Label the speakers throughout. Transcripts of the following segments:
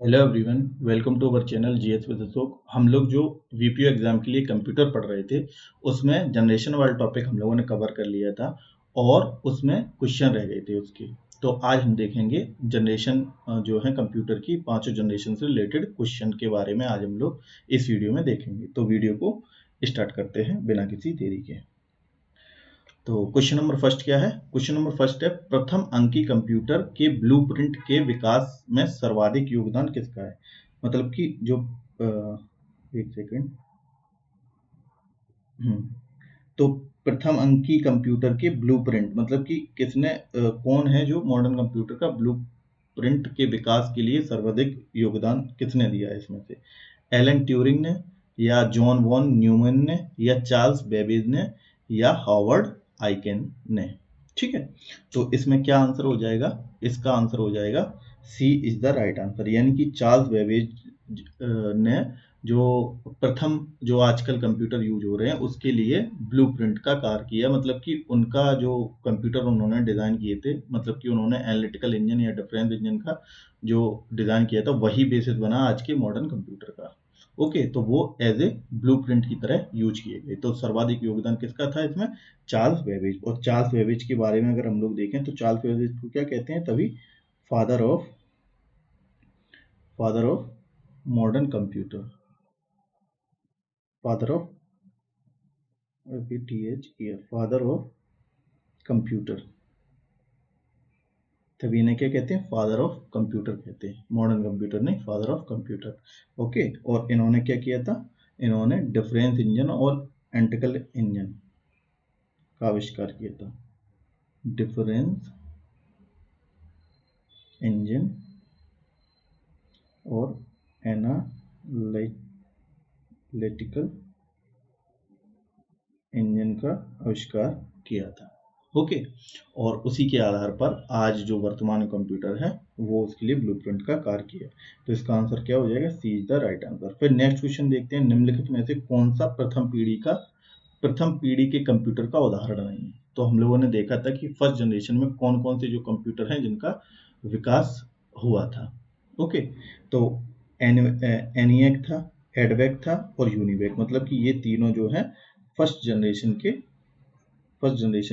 Speaker 1: Hello everyone, welcome to our channel GS with Ashok. हम लोग जो वीपीओ एग्जाम के लिए कंप्यूटर पढ़ रहे थे उसमें जनरेशन वाला टॉपिक हम लोगों ने कवर कर लिया था और उसमें क्वेश्चन रह गए थे उसके। तो आज हम देखेंगे जनरेशन जो है कंप्यूटर की पांचों जनरेशन से रिलेटेड क्वेश्चन के बारे में आज हम लोग इस वीडियो में देखेंगे। तो वीडियो को स्टार्ट करते हैं बिना किसी देरी के। तो क्वेश्चन नंबर फर्स्ट क्या है? क्वेश्चन नंबर फर्स्ट है, प्रथम अंकीय कंप्यूटर के ब्लूप्रिंट के विकास में सर्वाधिक योगदान किसका है? मतलब कि जो एक सेकंड। तो प्रथम अंकीय कंप्यूटर के ब्लूप्रिंट मतलब कि किसने कौन है जो मॉडर्न कंप्यूटर का ब्लूप्रिंट के विकास के लिए सर्वाधिक योगदान किसने दिया है इसमें से? एलन ट्यूरिंग ने, या जॉन वॉन न्यूमैन ने, या चार्ल्स बेबेज ने, या हार्वर्ड आइकेन ने। ठीक है, तो इसमें क्या आंसर हो जाएगा? इसका आंसर हो जाएगा C is the right answer, यानी कि चार्ल्स बेबेज ने जो प्रथम जो आजकल कंप्यूटर यूज हो रहे हैं उसके लिए ब्लूप्रिंट का कार्य किया। मतलब कि उनका जो कंप्यूटर उन्होंने डिजाइन किए थे, मतलब कि उन्होंने एनालिटिकल इंजन या डिफरेंस इंजन का जो डिजाइन किया था वही बेसिस बना आज के मॉडर्न कंप्यूटर का। ओके, तो वो एज ए ब्लूप्रिंट की तरह यूज किए गए। तो सर्वाधिक योगदान किसका था इसमें? Charles Babbage. और चार्ल्स बेबेज के बारे में अगर हम लोग देखें तो चार्ल्स बेबेज को क्या कहते हैं? तभी father of modern computer, father of father of computer. तभी इन्हें क्या कहते हैं? फादर ऑफ कंप्यूटर कहते हैं, मॉडर्न कंप्यूटर नहीं, फादर ऑफ कंप्यूटर। ओके, और इन्होंने क्या किया था? इन्होंने डिफरेंस इंजन और एंटिकल इंजन का आविष्कार किया था। डिफरेंस इंजन और एनालिटिकल इंजन का आविष्कार किया था। ओके, और उसी के आधार पर आज जो वर्तमान कंप्यूटर है वो उसके लिए ब्लूप्रिंट का कार्य किया। तो इसका आंसर क्या हो जाएगा? C is the right answer. फिर नेक्स्ट क्वेश्चन देखते हैं, निम्नलिखित में से कौन सा प्रथम पीढ़ी के कंप्यूटर का उदाहरण नहीं है? तो हम लोगों ने देखा था कि फर्स्ट जनरेशन में कौन कौन से जो कंप्यूटर हैं जिनका विकास हुआ था। ओके, तो एनिएक था, एडवेक था और यूनिवेक। मतलब कि ये तीनों जो है फर्स्ट जनरेशन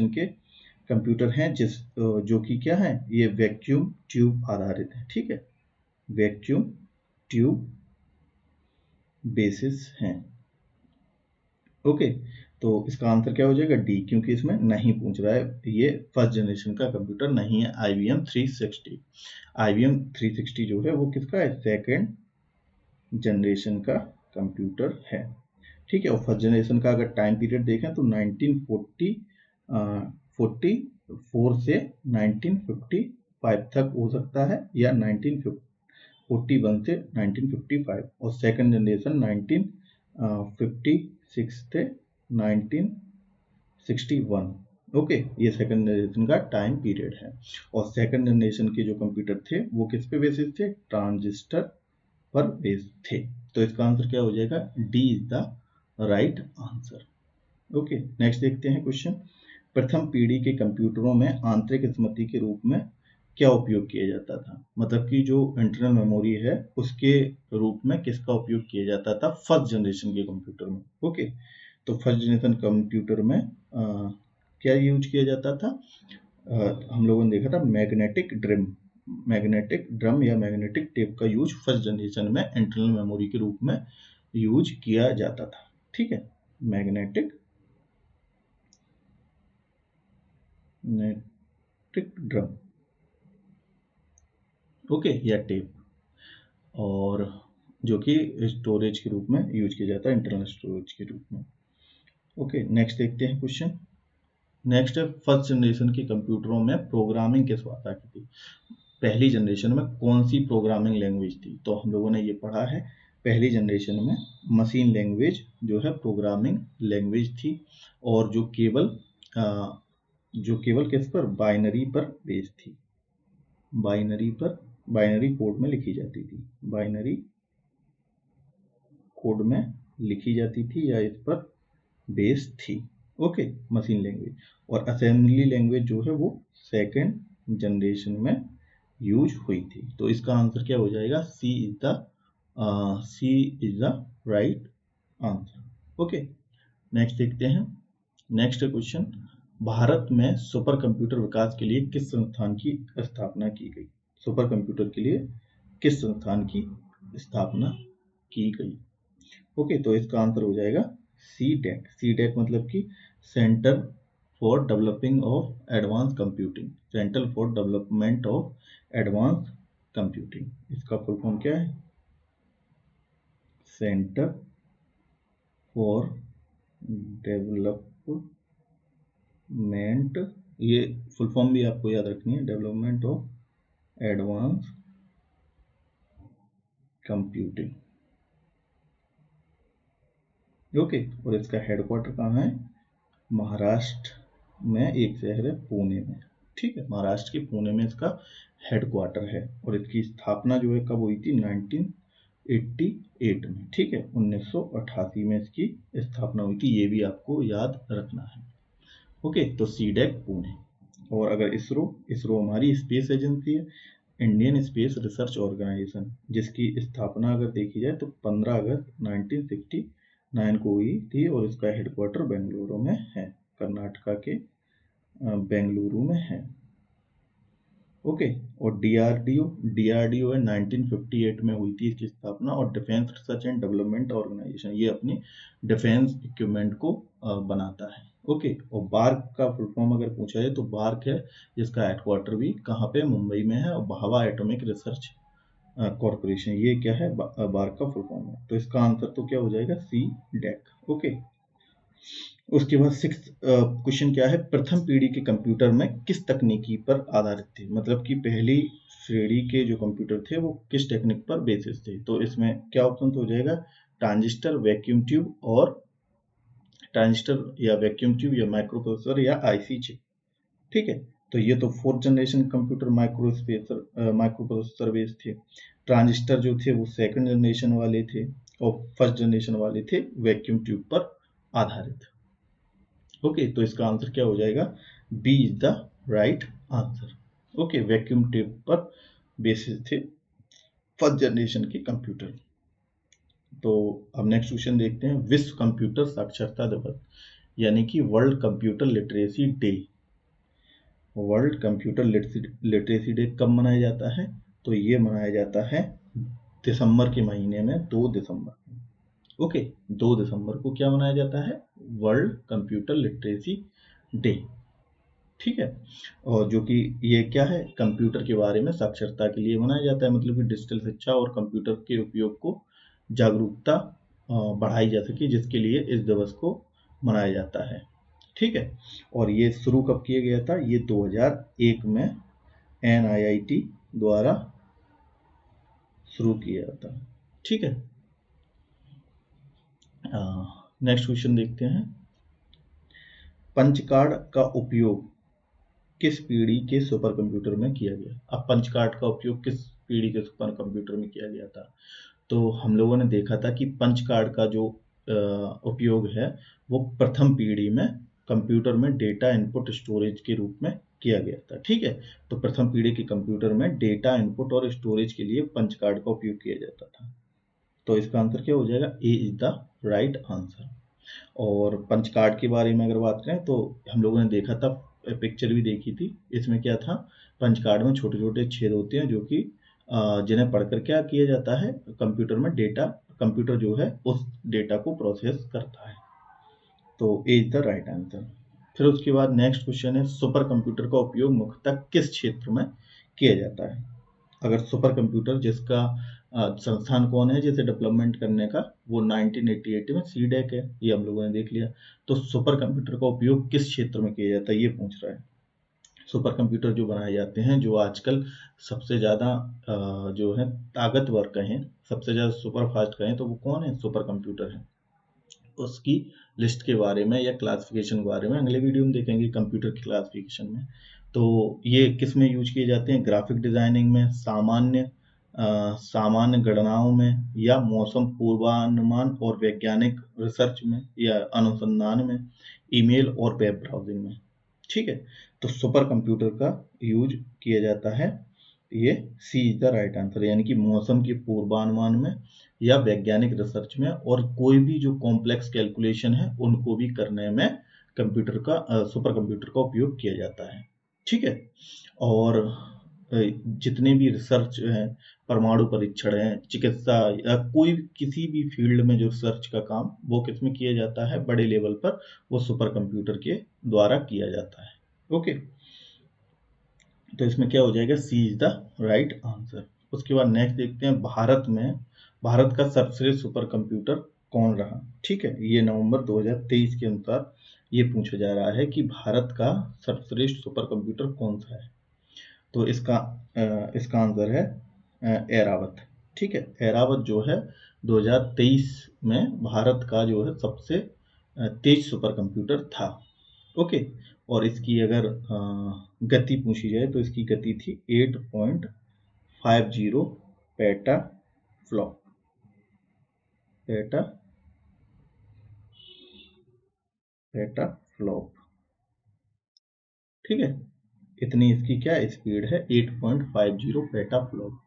Speaker 1: के कंप्यूटर हैं जो कि क्या है? ये वैक्यूम ट्यूब आधारित है। ठीक है, वैक्यूम ट्यूब बेसिस हैं। ओके, तो इसका आंसर क्या हो जाएगा? डी, क्योंकि इसमें नहीं पूछ रहा है, ये फर्स्ट जनरेशन का कंप्यूटर नहीं है। IBM 360, IBM 360 जो है वो किसका है? सेकेंड जनरेशन का कंप्यूटर है। ठीक है, और फर्स्ट जनरेशन का अगर टाइम पीरियड देखें तो 1944 से 1955 तक हो सकता है, या 1941 से 1955, और सेकंड जनरेशन 1956 से 1961। ओके, ये सेकंड जनरेशन का टाइम पीरियड है। और सेकंड जनरेशन के जो कंप्यूटर थे वो किस पे बेसिस थे? ट्रांजिस्टर पर बेस्ड थे। तो इसका आंसर क्या हो जाएगा? D is the right answer. Okay, next देखते हैं क्वेश्चन। प्रथम पीढ़ी के कंप्यूटरों में आंतरिक स्मृति के रूप में क्या उपयोग किया जाता था? मतलब कि जो इंटरनल मेमोरी है उसके रूप में किसका उपयोग किया जाता था फर्स्ट जनरेशन के कंप्यूटर में? ओके, तो फर्स्ट जनरेशन कंप्यूटर में क्या यूज किया जाता था? हम लोगों ने देखा था मैग्नेटिक ड्रम या मैग्नेटिक टेप का यूज फर्स्ट जनरेशन में इंटरनल मेमोरी के रूप में यूज किया जाता था। ठीक है, मैग्नेटिक ड्रम, ओके, या टेप, और जो कि स्टोरेज के रूप में यूज किया जाता है, इंटरनल स्टोरेज के रूप में। ओके, नेक्स्ट देखते हैं क्वेश्चन। नेक्स्ट है, फर्स्ट जनरेशन के कंप्यूटरों में प्रोग्रामिंग किस भाषा की थी? पहली जनरेशन में कौन सी प्रोग्रामिंग लैंग्वेज थी? तो हम लोगों ने ये पढ़ा है, पहली जनरेशन में मशीन लैंग्वेज जो है प्रोग्रामिंग लैंग्वेज थी, और जो केवल किस पर? बाइनरी पर बेस्ड थी। बाइनरी कोड में लिखी जाती थी, बाइनरी कोड में लिखी जाती थी या इस पर बेस्ड थी। Okay, machine language. और असेंबली लैंग्वेज जो है वो सेकेंड जनरेशन में यूज हुई थी। तो इसका आंसर क्या हो जाएगा? C is the right answer. Okay, next देखते हैं। नेक्स्ट क्वेश्चन, भारत में सुपर कंप्यूटर विकास के लिए किस संस्थान की स्थापना की गई? सुपर कंप्यूटर के लिए किस संस्थान की स्थापना की गई? ओके, तो इसका आंसर हो जाएगा सी डेक। सी डेक मतलब कि centre for developing of advance computing, centre for development of advance computing. इसका फुल फॉर्म क्या है? सेंटर फॉर डेवलपमेंट, ये फुल फॉर्म भी आपको याद रखनी है, development of advance computing. Okay, और इसका हेडक्वार्टर कहाँ है? महाराष्ट्र में एक शहर है पुणे में। ठीक है, महाराष्ट्र के पुणे में इसका हेडक्वार्टर है। और इसकी स्थापना जो है कब हुई थी? 1988 में। ठीक है, 1988 में इसकी स्थापना हुई थी, ये भी आपको याद रखना है। ओके, तो सीडेक पुणे। और अगर इसरो हमारी स्पेस एजेंसी है, इंडियन स्पेस रिसर्च ऑर्गेनाइजेशन, जिसकी स्थापना अगर देखी जाए तो 15 अगस्त 1969 को हुई थी और इसका हेडक्वार्टर बेंगलुरु में है, कर्नाटका के बेंगलुरु में है। ओके, और डीआरडीओ है 1958 में हुई थी इसकी स्थापना। और defence research and development organisation, ये अपनी डिफेंस इक्विपमेंट को बनाता है। ओके, और बार्क का फुल फॉर्म अगर पूछा जाए तो बार्क है, जिसका हेडक्वार्टर भी कहाँ पे? मुंबई में है। और भाभा एटॉमिक रिसर्च कॉर्पोरेशन, ये क्या है? बार्क का फुल फॉर्म है। तो इसका आंसर तो क्या हो जाएगा? C DAC. ओके, उसके बाद 6 क्वेश्चन क्या है? प्रथम पीढ़ी के कंप्यूटर में किस तकनीकी पर आधारित थे? मतलब कि पहली श्रेणी के जो कंप्यूटर थे वो किस टेक्निक पर बेसिस थे? तो इसमें क्या ऑप्शन हो जाएगा? ट्रांजिस्टर, वैक्यूम ट्यूब, और ट्रांजिस्टर या वैक्यूम ट्यूब या माइक्रो प्रोसेसर या आईसी चिप। ठीक है, तो ये तो 4th generation computer micro processor based थे। ट्रांजिस्टर जो थे वो 2nd जनरेशन वाले थे, और 1st जनरेशन वाले थे वैक्यूम ट्यूब पर आधारित। ओके, तो इसका आंसर क्या हो जाएगा? B is the right answer. Okay, vacuum tube पर बेसिस थे 1st जनरेशन के कंप्यूटर। तो अब नेक्स्ट क्वेश्चन देखते हैं। विश्व कंप्यूटर साक्षरता दिवस, यानी कि world computer literacy day, world computer literacy day कब मनाया जाता है? तो ये मनाया जाता है दिसंबर के महीने में, 2 दिसंबर। ओके, 2 दिसंबर को क्या मनाया जाता है? World computer literacy day. ठीक है, और जो कि ये क्या है? कंप्यूटर के बारे में साक्षरता के लिए मनाया जाता है, मतलब कि डिजिटल शिक्षा और कंप्यूटर के उपयोग को जागरूकता बढ़ाई जा सके, जिसके लिए इस दिवस को मनाया जाता है। ठीक है, और ये शुरू कब किया गया था? ये 2001 में NIIT द्वारा शुरू किया था। ठीक है, नेक्स्ट क्वेश्चन देखते हैं। पंच कार्ड का उपयोग किस पीढ़ी के सुपर कंप्यूटर में किया गया? अब पंच कार्ड का उपयोग किस पीढ़ी के सुपर कंप्यूटर में किया गया था? तो हम लोगों ने देखा था कि पंच कार्ड का जो उपयोग है वो प्रथम पीढ़ी में कंप्यूटर में डेटा इनपुट स्टोरेज के रूप में किया गया था। ठीक है, तो प्रथम पीढ़ी के कंप्यूटर में डेटा इनपुट और स्टोरेज के लिए पंच कार्ड का उपयोग किया जाता था। तो इसका आंसर क्या हो जाएगा? ए इज द राइट आंसर। और पंच कार्ड के बारे में अगर बात करें तो हम लोगों ने देखा था, पिक्चर भी देखी थी, इसमें क्या था? पंच कार्ड में छोटे छोटे छेद होते हैं, जो कि जिन्हें पढ़कर क्या किया जाता है? कंप्यूटर में डेटा, कंप्यूटर जो है उस डेटा को प्रोसेस करता है। तो ए इज द राइट आंसर। फिर उसके बाद नेक्स्ट क्वेश्चन है, सुपर कंप्यूटर का उपयोग मुख्यतः किस क्षेत्र में किया जाता है? अगर सुपर कंप्यूटर जिसका संस्थान कौन है जिसे डेवलपमेंट करने का, वो 1988 में सीडेक है, ये हम लोगों ने देख लिया। तो सुपर कंप्यूटर का उपयोग किस क्षेत्र में किया जाता है, ये पूछ रहा है। सुपर कंप्यूटर जो बनाए जाते हैं, जो आजकल सबसे ज़्यादा जो है ताकतवर कहें, सबसे ज़्यादा सुपर फास्ट कहें, तो वो कौन है? सुपर कंप्यूटर है। उसकी लिस्ट के बारे में या क्लासिफिकेशन के बारे में अगले वीडियो में देखेंगे, कंप्यूटर की क्लासिफिकेशन में। तो ये किस में यूज किए जाते हैं? ग्राफिक डिजाइनिंग में, सामान्य गणनाओं में, या मौसम पूर्वानुमान और वैज्ञानिक रिसर्च में या अनुसंधान में, ईमेल और वेब ब्राउजिंग में। ठीक है, तो सुपर कंप्यूटर का यूज किया जाता है ये सी इज द राइट आंसर, यानी कि मौसम के पूर्वानुमान में या वैज्ञानिक रिसर्च में और कोई भी जो कॉम्प्लेक्स कैलकुलेशन है उनको भी करने में कंप्यूटर का सुपर कंप्यूटर का उपयोग किया जाता है। ठीक है। और जितने भी रिसर्च है, परमाणु परीक्षण है, चिकित्सा या कोई किसी भी फील्ड में जो रिसर्च का काम वो किस में किया जाता है, बड़े लेवल पर, वो सुपर कंप्यूटर के द्वारा किया जाता है। ओके, तो इसमें क्या हो जाएगा, C is the right answer. उसके बाद नेक्स्ट देखते हैं, भारत का सर्वश्रेष्ठ सुपर कंप्यूटर कौन रहा। ठीक है, ये नवंबर 2023 के अनुसार ये पूछा जा रहा है कि भारत का सर्वश्रेष्ठ सुपर कंप्यूटर कौन सा है। तो इसका आंसर है एरावत। ठीक है, एरावत जो है 2023 में भारत का जो है सबसे तेज सुपर कंप्यूटर था। ओके, और इसकी अगर गति पूछी जाए तो इसकी गति थी 8.50 PETA flop PETA PETA flop. ठीक है, इतनी इसकी क्या स्पीड है, 8.50 पेटा फ्लॉप।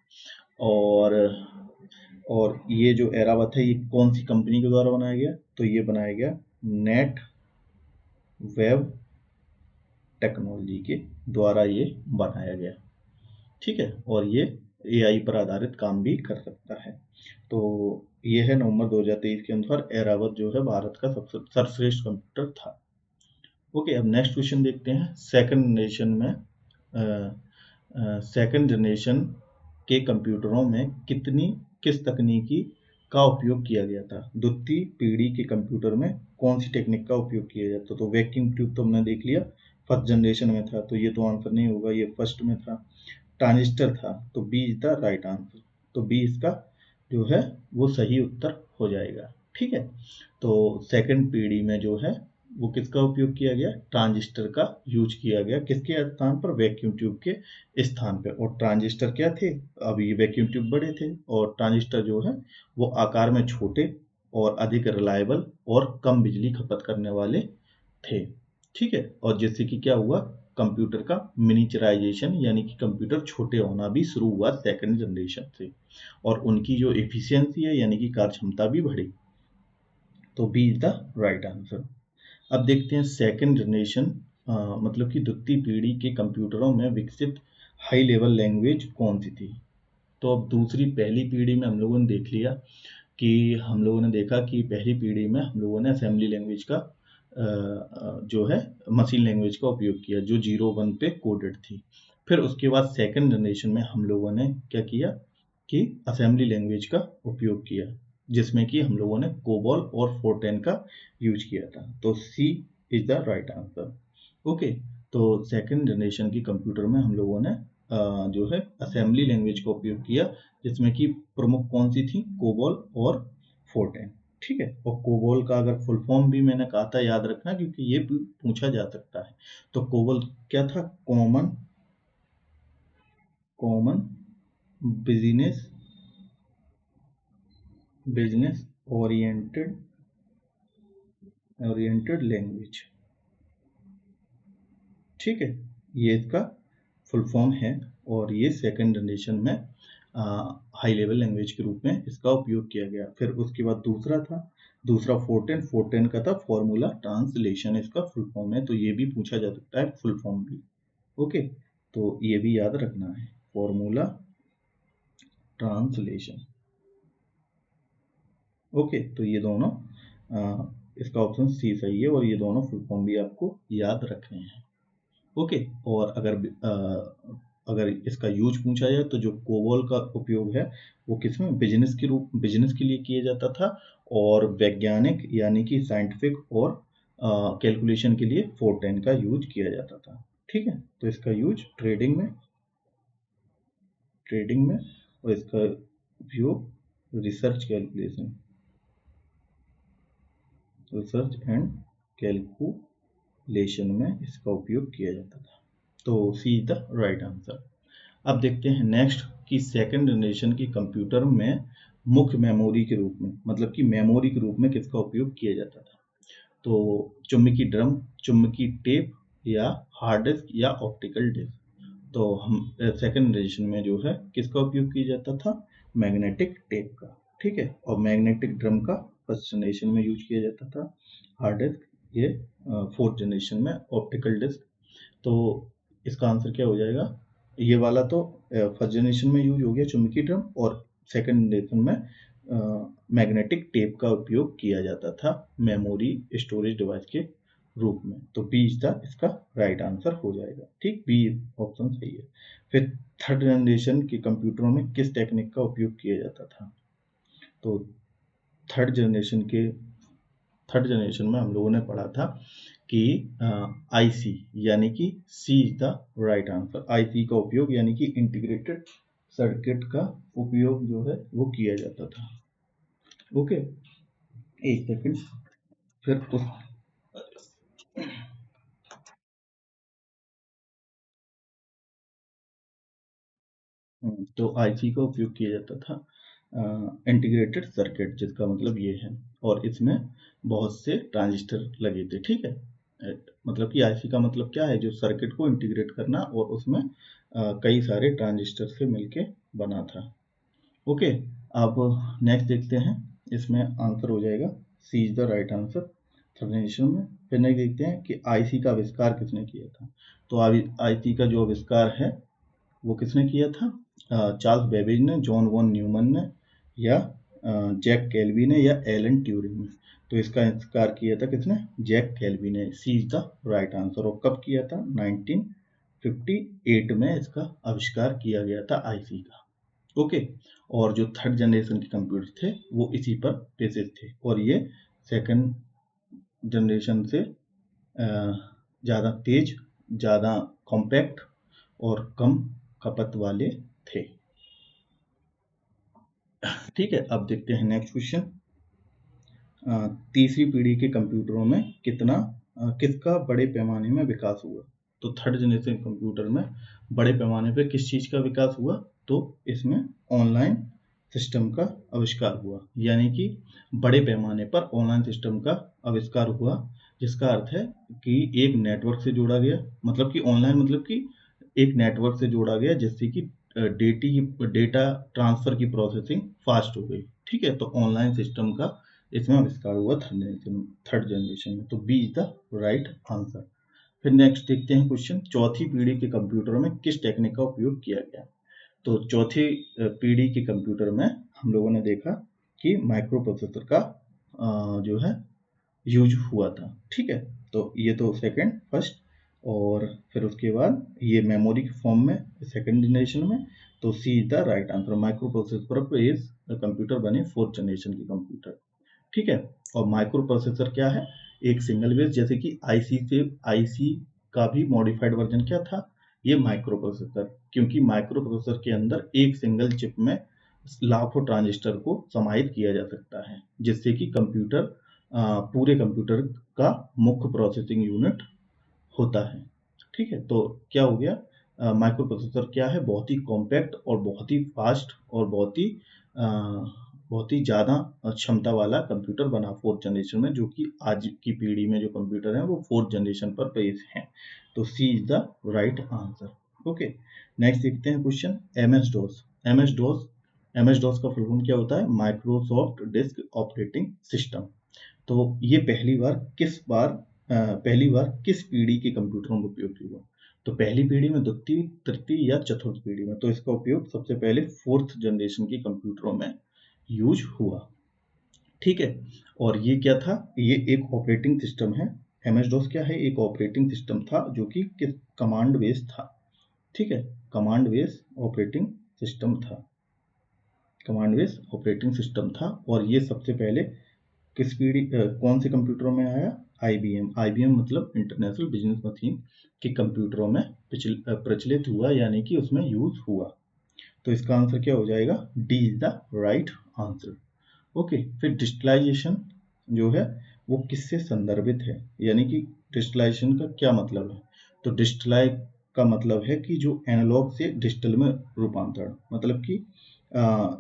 Speaker 1: और ये जो एरावत है ये कौन सी कंपनी के द्वारा बनाया गया, तो ये बनाया गया नेट वेब टेक्नोलॉजी के द्वारा ये बनाया गया। ठीक है, और ये एआई पर आधारित काम भी कर सकता है। तो ये है नवंबर 2023 के अनुसार एरावत जो है भारत का सबसे सर्वश्रेष्ठ कंप्यूटर था। ओके, अब नेक्स्ट क्वेश्चन देखते हैं। सेकंड जनरेशन के कंप्यूटरों में किस तकनीकी का उपयोग किया गया था। द्वितीय पीढ़ी के कंप्यूटर में कौन सी टेक्निक का उपयोग किया जाता, तो वैक्यूम ट्यूब तो हमने देख लिया, फर्स्ट जनरेशन में था, तो ये तो आंसर नहीं होगा, ये फर्स्ट में था। ट्रांजिस्टर था, तो B is the right answer. तो बी इसका जो है वो सही उत्तर हो जाएगा। ठीक है, तो सेकंड पीढ़ी में जो है वो किसका उपयोग किया गया, ट्रांजिस्टर का यूज किया गया, किसके स्थान पर, वैक्यूम ट्यूब के स्थान पर। और ट्रांजिस्टर क्या थे, अब ये वैक्यूम ट्यूब बड़े थे और ट्रांजिस्टर जो है वो आकार में छोटे और अधिक रिलायबल और कम बिजली खपत करने वाले थे। ठीक है, और जिससे कि क्या हुआ, कंप्यूटर का मिनिचराइजेशन यानी कि कंप्यूटर छोटे होना भी शुरू हुआ सेकंड जनरेशन से, और उनकी जो एफिशिएंसी है यानी कि कार्य क्षमता भी बढ़ी। तो B is the right answer. अब देखते हैं सेकंड जनरेशन मतलब कि द्वितीय पीढ़ी के कंप्यूटरों में विकसित हाई लेवल लैंग्वेज कौन सी थी। तो अब पहली पीढ़ी में हम लोगों ने देख लिया कि हम लोगों ने देखा कि पहली पीढ़ी में हम लोगों ने असेंबली लैंग्वेज का जो है मशीन लैंग्वेज का उपयोग किया जो 0 1 पे कोडेड थी। फिर उसके बाद सेकंड जनरेशन में हम लोगों ने क्या किया कि असेंबली लैंग्वेज का उपयोग किया, जिसमें कि हम लोगों ने कोबॉल और फोर्टेन का यूज किया था। तो C is the right answer. Okay, तो सेकंड जनरेशन की कंप्यूटर में हम लोगों ने जो है असेंबली लैंग्वेज का उपयोग किया, जिसमें कि प्रमुख कौन सी थी, कोबॉल और फोर्टेन। ठीक है, और कोबॉल का अगर फुल फॉर्म भी मैंने कहा था याद रखना, क्योंकि ये भी पूछा जा सकता है। तो कोबॉल क्या था, common business business oriented language. ठीक है, ये इसका फुल फॉर्म है, और ये सेकंड जनरेशन में हाई लेवल लैंग्वेज के रूप में इसका उपयोग किया गया। फिर उसके बाद दूसरा फोर्टेन का था फॉर्मूला ट्रांसलेशन, इसका फुल फॉर्म है, तो ये भी पूछा जा सकता है फुल फॉर्म भी। ओके, तो ये भी याद रखना है, फॉर्मूला ट्रांसलेशन। ओके, तो ये दोनों इसका ऑप्शन सी सही है, और ये दोनों फुल फॉर्म भी आपको याद रखने हैं। ओके, और अगर इसका यूज पूछा जाए तो जो कोबॉल का उपयोग है वो किसमें, बिजनेस के लिए किया जाता था, और वैज्ञानिक यानी कि साइंटिफिक और कैलकुलेशन के लिए फोर्टेन का यूज किया जाता था। ठीक है, तो इसका यूज ट्रेडिंग में और इसका उपयोग रिसर्च एंड कैलकुलेशन में इसका उपयोग किया जाता था। तो C is the right answer. अब देखते हैं नेक्स्ट कि सेकंड जनरेशन की कंप्यूटर में मुख्य मेमोरी के रूप में, मतलब कि मेमोरी के रूप में किसका उपयोग किया जाता था। तो चुंबकीय ड्रम, चुंबकीय टेप, या हार्ड डिस्क, या ऑप्टिकल डिस्क। तो हम सेकंड जनरेशन में जो है किसका उपयोग किया जाता था, मैग्नेटिक टेप का, ठीक है। और मैग्नेटिक ड्रम का फर्स्ट जनरेशन में यूज किया जाता था। हार्ड डिस्क ये फोर्थ जनरेशन में, ऑप्टिकल डिस्क। तो इसका आंसर क्या हो जाएगा, ये वाला तो फर्स्ट जनरेशन में यूज हो गया चुंबकीय ड्रम, और सेकंड जनरेशन में मैग्नेटिक टेप का उपयोग किया जाता था मेमोरी स्टोरेज डिवाइस के रूप में। तो बी इज द इसका राइट आंसर हो जाएगा, ठीक, बी ऑप्शन सही है। फिर थर्ड जनरेशन के कंप्यूटरों में किस टेक्निक का उपयोग किया जाता था, तो थर्ड जनरेशन में हम लोगों ने पढ़ा था कि आईसी, यानी कि C is the right answer. IC का उपयोग यानी कि इंटीग्रेटेड सर्किट का उपयोग जो है वो किया जाता था। ओके, एक सेकंड। फिर उस तो आईसी का उपयोग किया जाता था इंटीग्रेटेड सर्किट, जिसका मतलब ये है, और इसमें बहुत से ट्रांजिस्टर लगे थे, ठीक है। मतलब कि आईसी का मतलब क्या है, जो सर्किट को इंटीग्रेट करना और उसमें कई सारे ट्रांजिस्टर से मिलके बना था। ओके, अब नेक्स्ट देखते हैं, इसमें आंसर हो जाएगा C is the right answer third generation में। फिर नेक्स्ट देखते हैं कि आईसी का आविष्कार किसने किया था। तो आईसी का जो आविष्कार है वो किसने किया था, चार्ल्स बेबेज ने, जॉन वॉन न्यूमन ने, या जैक कैल्वी ने, या एलन ट्यूरिंग ने। तो इसका आविष्कार किया था किसने, जैक कैल्वी ने। सी इज द राइट आंसर। और कब किया था, 1958 में इसका आविष्कार किया गया था आईसी का। ओके, और जो थर्ड जनरेशन के कंप्यूटर थे वो इसी पर बेसिस थे, और ये सेकंड जनरेशन से ज़्यादा तेज, ज़्यादा कॉम्पैक्ट और कम खपत वाले थे। ठीक है, अब देखते हैं नेक्स्ट क्वेश्चन। तीसरी पीढ़ी के कंप्यूटरों में किसका बड़े पैमाने में विकास हुआ। तो थर्ड जनरेशन कंप्यूटर में बड़े पैमाने पे किस चीज़ का विकास हुआ, तो इसमें ऑनलाइन सिस्टम का आविष्कार हुआ, यानी कि बड़े पैमाने पर ऑनलाइन सिस्टम का आविष्कार हुआ, जिसका अर्थ है कि एक नेटवर्क से जोड़ा गया, मतलब कि ऑनलाइन मतलब कि एक नेटवर्क से जोड़ा गया, जिससे कि डेटा ट्रांसफर की प्रोसेसिंग फास्ट हो गई, ठीक है। तो ऑनलाइन सिस्टम का इसमें आविष्कार हुआ थर्ड जनरेशन में। तो B is the right answer. फिर नेक्स्ट देखते हैं क्वेश्चन, चौथी पीढ़ी के कंप्यूटरों में किस टेक्निक का उपयोग किया गया। तो चौथी पीढ़ी के कंप्यूटर में हम लोगों ने देखा कि माइक्रो प्रोसेसर का जो है यूज हुआ था, ठीक है। तो ये तो सेकंड, फर्स्ट, और फिर उसके बाद ये मेमोरी के फॉर्म में सेकंड जनरेशन में। तो C is the right answer. Microprocessor पर ये कंप्यूटर बने फोर्थ जनरेशन के कंप्यूटर, ठीक है। और माइक्रो प्रोसेसर क्या है, एक सिंगल बेस, जैसे कि आईसी का भी मॉडिफाइड वर्जन क्या था, ये माइक्रो प्रोसेसर, क्योंकि माइक्रो प्रोसेसर के अंदर एक सिंगल चिप में लाखों ट्रांजिस्टर को समाहित किया जा सकता है, जिससे कि कंप्यूटर पूरे कंप्यूटर का मुख्य प्रोसेसिंग यूनिट होता है, ठीक है। तो क्या हो गया, माइक्रो प्रोसेसर क्या है, बहुत ही कॉम्पैक्ट और बहुत ही फास्ट और बहुत ही ज़्यादा क्षमता वाला कंप्यूटर बना फोर्थ जनरेशन में, जो कि आज की पीढ़ी में जो कंप्यूटर हैं वो फोर्थ जनरेशन पर बेस्ड हैं। तो C is the right answer. Okay, next देखते हैं question, MS DOS. MS DOS का फुल फॉर्म क्या होता है, माइक्रोसॉफ्ट डिस्क ऑपरेटिंग सिस्टम। तो ये पहली बार किस पीढ़ी के कंप्यूटरों में उपयोग हुआ। तो पहली पीढ़ी में, द्वितीय, तृतीय या चतुर्थ पीढ़ी में। तो इसका उपयोग सबसे पहले फोर्थ जनरेशन के कंप्यूटरों में यूज हुआ, ठीक है। और ये क्या था, ये एक ऑपरेटिंग सिस्टम है। एमएस डॉस क्या है, एक ऑपरेटिंग सिस्टम था जो कि कमांड बेस्ड था, ठीक है। कमांड बेस्ड ऑपरेटिंग सिस्टम था, कमांड बेस्ड ऑपरेटिंग सिस्टम था। और ये सबसे पहले किस पीढ़ी कौन से कंप्यूटरों में आया, आईबीएम मतलब इंटरनेशनल बिजनेस मशीन के कंप्यूटरों में प्रचलित हुआ, यानी कि उसमें यूज हुआ। तो इसका आंसर क्या हो जाएगा, D is the right answer. Okay, फिर डिजिटलाइजेशन जो है वो किससे संदर्भित है, यानी कि डिजिटलाइजेशन का क्या मतलब है। तो डिजिटलाइज का मतलब है कि जो एनालॉग से डिजिटल में रूपांतरण, मतलब कि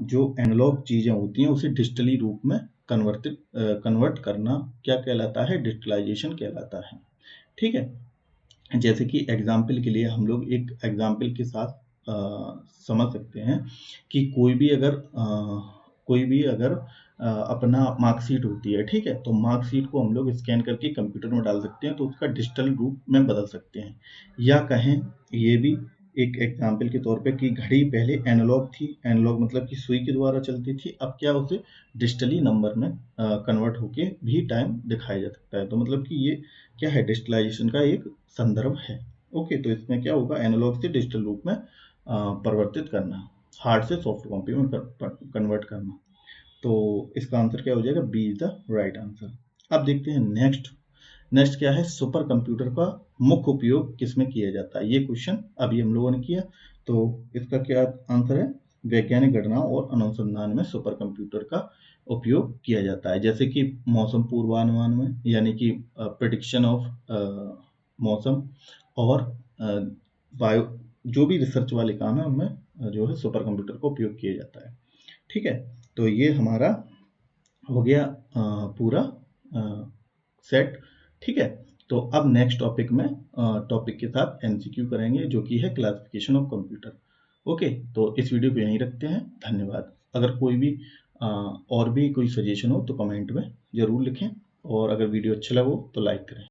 Speaker 1: जो एनालॉग चीजें होती हैं उसे डिजिटली रूप में कन्वर्ट करना क्या कहलाता है, डिजिटलाइजेशन कहलाता है, ठीक है। जैसे कि एग्जाम्पल के लिए हम लोग एक एग्जाम्पल के साथ समझ सकते हैं कि कोई भी अगर अपना मार्कशीट होती है, ठीक है, तो मार्कशीट को हम लोग स्कैन करके कंप्यूटर में डाल सकते हैं, तो उसका डिजिटल रूप में बदल सकते हैं। या कहें ये भी एक एग्जाम्पल के तौर पे कि घड़ी पहले एनालॉग थी, एनालॉग मतलब कि सुई के द्वारा चलती थी, अब क्या उसे डिजिटली नंबर में कन्वर्ट होके भी टाइम दिखाया जा सकता है। तो मतलब कि ये क्या है, डिजिटलाइजेशन का एक संदर्भ है। ओके, तो इसमें क्या होगा, एनालॉग से डिजिटल रूप में परिवर्तित करना, हार्ड से सॉफ्ट कॉपी में कन्वर्ट करना। तो इसका आंसर क्या हो जाएगा, B is the right answer. अब देखते हैं नेक्स्ट क्या है, सुपर कंप्यूटर का मुख्य उपयोग किसमें किया जाता है। ये क्वेश्चन अभी हम लोगों ने किया, तो इसका क्या आंसर है, वैज्ञानिक गणनाओं और अनुसंधान में सुपर कंप्यूटर का उपयोग किया जाता है। जैसे कि मौसम पूर्वानुमान में, यानी कि प्रेडिक्शन ऑफ मौसम, और बायो, जो भी रिसर्च वाले काम है उनमें जो है सुपर कंप्यूटर का उपयोग किया जाता है। ठीक है, तो ये हमारा हो गया पूरा सेट। ठीक है, तो अब नेक्स्ट टॉपिक के साथ एमसीक्यू करेंगे, जो कि है क्लासिफिकेशन ऑफ कंप्यूटर। ओके, तो इस वीडियो को यहीं रखते हैं, धन्यवाद। अगर कोई भी और भी कोई सजेशन हो तो कमेंट में ज़रूर लिखें, और अगर वीडियो अच्छा लगा हो तो लाइक करें।